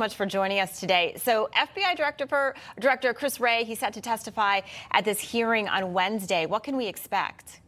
Much for joining us today. So FBI Director Chris Wray, he's set to testify at this hearing on Wednesday. What can we expect?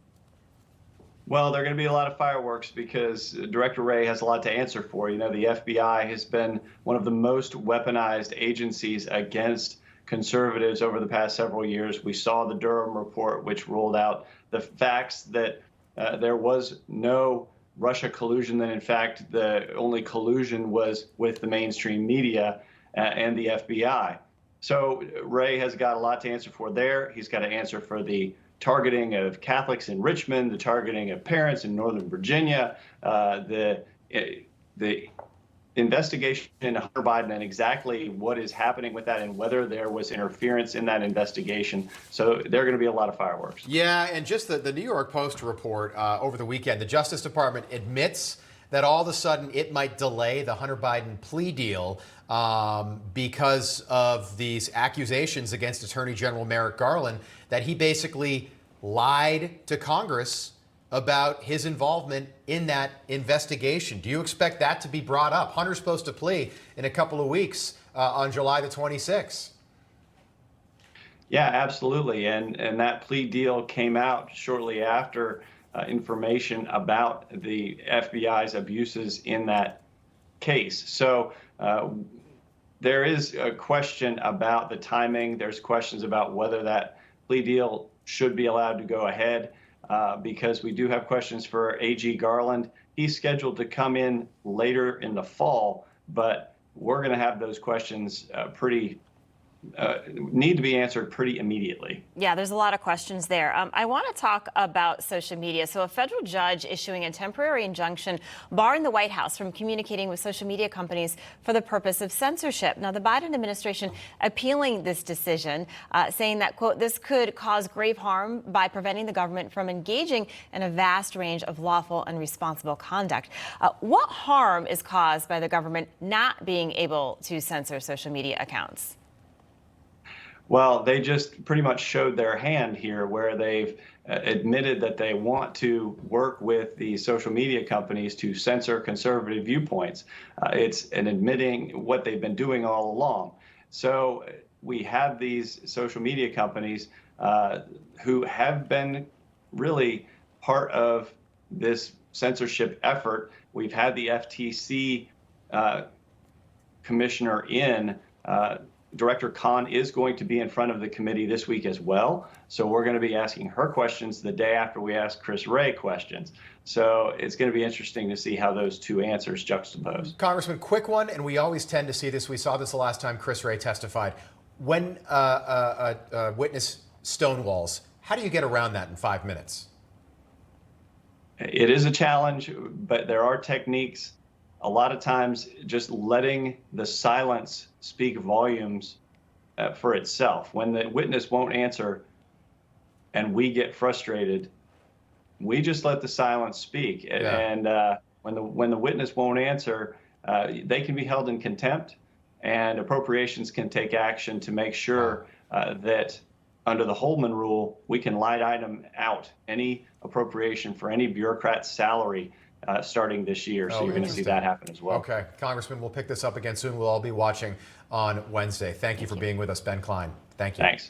Well, there are going to be a lot of fireworks because Director Wray has a lot to answer for. You know, the FBI has been one of the most weaponized agencies against conservatives over the past several years. We saw the Durham report, which ruled out the facts that there was no Russia collusion, that in fact the only collusion was with the mainstream media and the FBI. So Wray has got a lot to answer for there. He's got to answer for the targeting of Catholics in Richmond, the targeting of parents in Northern Virginia, the investigation into Hunter Biden and exactly what is happening with that and whether there was interference in that investigation. So there are going to be a lot of fireworks. Yeah, and just the New York Post report over the weekend, the Justice Department admits that all of a sudden it might delay the Hunter Biden plea deal because of these accusations against Attorney General Merrick Garland that he basically lied to Congress about his involvement in that investigation. Do you expect that to be brought up? Hunter's supposed to plea in a couple of weeks on July the 26th. Yeah, absolutely. And that plea deal came out shortly after information about the FBI's abuses in that case. So there is a question about the timing. There's questions about whether that plea deal should be allowed to go ahead. Because we do have questions for AG Garland. He's scheduled to come in later in the fall, but we're going to have those questions need to be answered pretty immediately. Yeah, there's a lot of questions there. I want to talk about social media. So a federal judge issuing a temporary injunction barring the White House from communicating with social media companies for the purpose of censorship. Now, the Biden administration appealing this decision, saying that, quote, this could cause grave harm by preventing the government from engaging in a vast range of lawful and responsible conduct. What harm is caused by the government not being able to censor social media accounts? Well, they just pretty much showed their hand here where they've admitted that they want to work with the social media companies to censor conservative viewpoints. It's an admitting what they've been doing all along. So we have these social media companies who have been really part of this censorship effort. We've had the FTC commissioner in. Director Khan is going to be in front of the committee this week as well. So we're going to be asking her questions the day after we ask Chris Wray questions. So it's going to be interesting to see how those two answers juxtapose. Congressman, quick one, and we always tend to see this. We saw this the last time Chris Wray testified. When a witness Stonewalls, how do you get around that in 5 minutes? It is a challenge, but there are techniques. A lot of times just letting the silence speak volumes for itself. When the witness won't answer and we get frustrated, we just let the silence speak. Yeah. And when the witness won't answer, they can be held in contempt, and appropriations can take action to make sure that under the Holman rule, we can line item out any appropriation for any bureaucrat's salary starting this year. So you're going to see that happen as well. Okay. Congressman, we'll pick this up again soon. We'll all be watching on Wednesday. Thank you for being with us, Ben Cline. Thank you. Thanks.